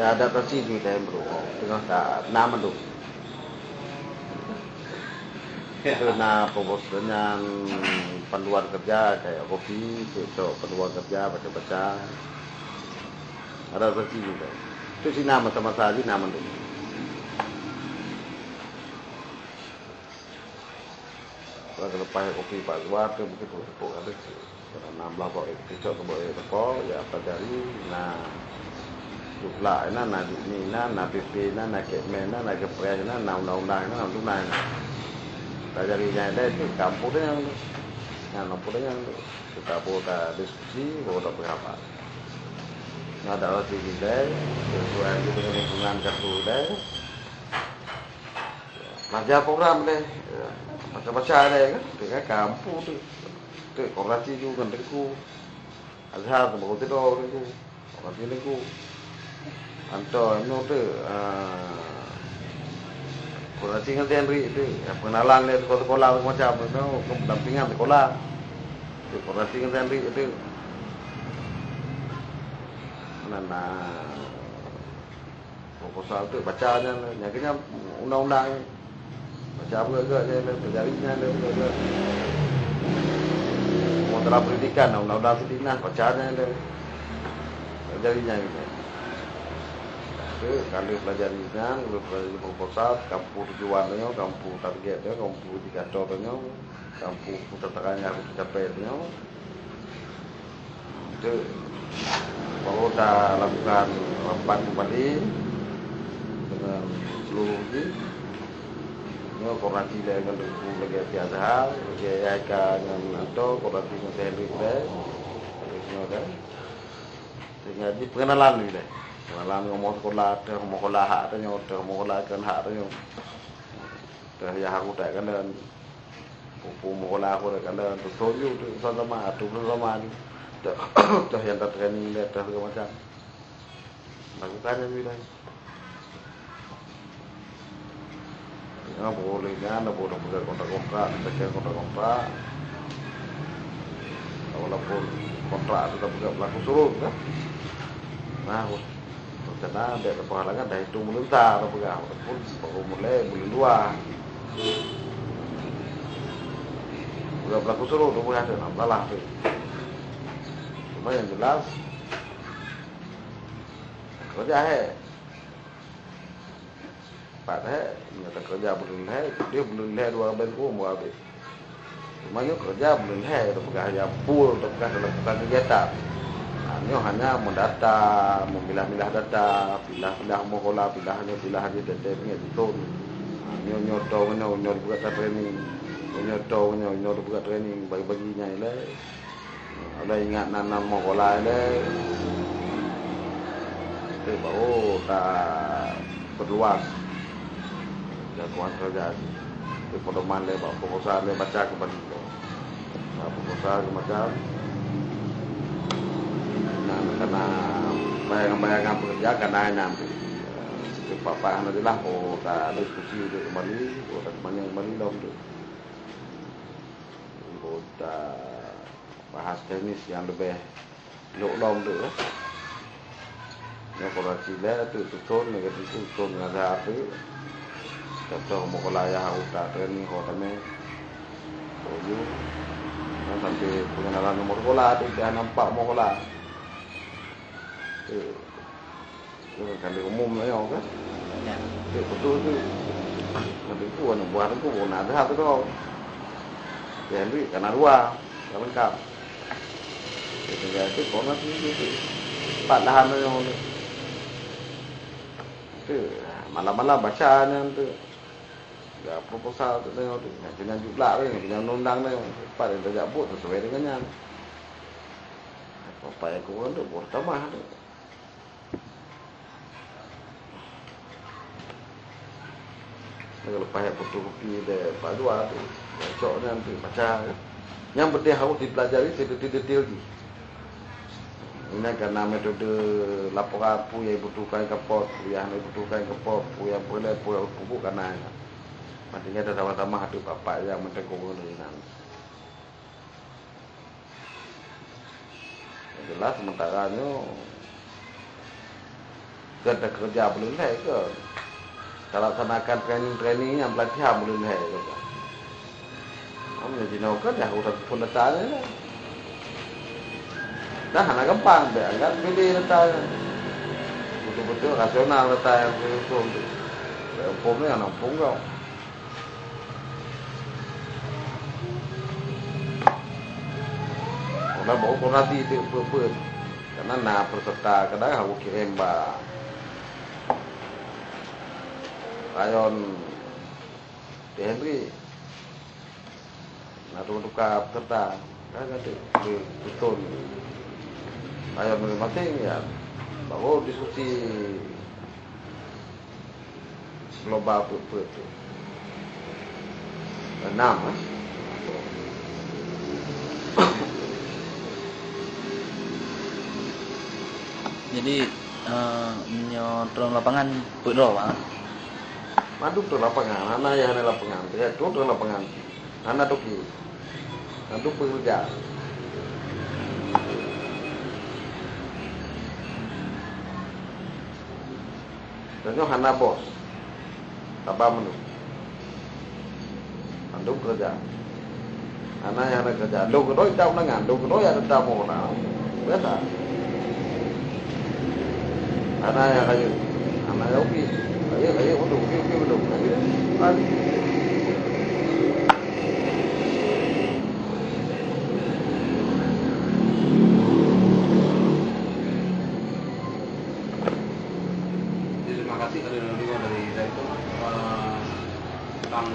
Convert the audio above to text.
Ya adaptasi juga bro, tengah tak nama tu. Itu na pokok dengan panduan kerja kayak kopi, itu panduan kerja baca-baca. Adaptasi juga. Itu sih nama sama saja nama tu. Kalau pakai kopi pak luar tu begitu tepuk ada tu. Karena 16 kecok ke bawah tepuk, ya pelajari. Nah, jumlah na ni na PP na kemen na kepres na undang-undang na tunai na. Pelajari yang ada itu kampung yang nampu yang kita buat diskusi, buat berapa. Nah, ada lagi kita, sesuai dengan lingkungan kartu deh. Belajar program deh, baca-baca deh kan, dengan kampung tu. Tu korasi juga kan deku. Azhar tu baru tidur deku. Korasi deku. Anto anu tu korasi kan Henry tu, pengenalan dia sekolah macam tu, pendampingan sekolah. Tu korasi kan Henry tu. Mana proposal tu bacanya, nyaknya undang-undang. Baca apa agak dia pelajarinya dia agak. Dalam pendidikan, undang-undang pendidikan, bacanya dia pelajarinya gitu. Itu kalau pelajarinya, kalau pelajari proposal, kampung tujuannya, kampung targetnya, kampung indikatornya, kampung tatakannya harus dicapainya. Itu baru dah lakukan rapat kembali dengan seluruh ini. Ini koordinasi dengan lagi biasa, lagi ayah dengan atau koordinasi dengan Henry deh, semua deh. Sehingga di pengenalan ni deh, pengenalan ngomong sekolah, ngomong sekolah hak tu nyo, ngomong sekolah kan hak tu nyo. Ya aku tak kan dan pupu sekolah aku kan dan tujuh tu sama tu sama ni. Dah yang tak training dia dah segala macam. Lakukannya ni deh. Nah, bolehnya, ada boleh buat kontrak-kontrak, sekian kontrak-kontrak. Walaupun kontrak sudah bukan berlaku surut, kan? Nah, karena ada penghalangan dah itu meluntar, walaupun baru mulai luar. Sudah berlaku surut, tu bukan ada masalah tu. Cuma yang jelas, kerja Pak nyata kerja belum dia belum dua bengku mau habis. Semuanya kerja belum itu pekerja full, pekerja lakukan kegiatan. Hanya mendata, memilah-milah data, pilah-pilah mokola, pilahnya data punya itu. Nyoto buat training, nyoto buat training bagi-baginya ile. Ada ingat nanam mokola ile. Itu baru tak berluas. Jangkauan kerja di pedoman le proposal le baca kepada itu proposal macam karena bayang-bayang pekerja karena nanti papa adalah tak diskusi untuk kembali kembali dalam tu kita bahas teknis yang lebih lom tu yang kalau Chile tu tutur negatif tutur ada apa contoh mokolaya uta training hotame tuju sampai pengenalan nomor bola tu dia nampak mokola itu kan umum lah kan itu betul tu nanti tu anu buat tu ada satu tu ya duit karena dua lengkap itu kau nanti itu padahan yang itu malam-malam bacaan tu ya proposal tu tengok tu dengan jumlah ni dengan undang ni pada dia buat sesuai dengannya apa yang kau tu buat tambah tu kalau payah fotokopi dia padua tu cocoknya tu baca yang penting harus dipelajari detail lagi ini karena metode laporan pu yang dibutuhkan kepot yang dibutuhkan kepot yang boleh pupuk karena nantinya ada sama-sama ada bapak yang menteguh dengan jelas sementaranya kerja belum ke kalau laksanakan training yang pelatihan belum ke kamu jadi kan ya udah pun datanya dah anak gampang deh kan pilih datanya betul-betul rasional datanya itu umpamnya anak punggau udah bawa kurati itu pun karena peserta kadang aku kirim rayon di Henry nah tukar peserta kan di betul rayon masing-masing ya baru diskusi global itu 6 Jadi turun lapangan putro Pak. Maduk turun lapangan, anak yang ada lapangan, ya turun lapangan, anak toki, nanti pekerja. Dan itu anak bos, tabah menuk, nanti kerja. Anak yang ada kerja, do kedoi tahu dengan, do kedoi ada tamu orang, biasa. Anak yang kayu, anak yang oke, kayu untuk kayu, balik. Terima kasih dari itu Kang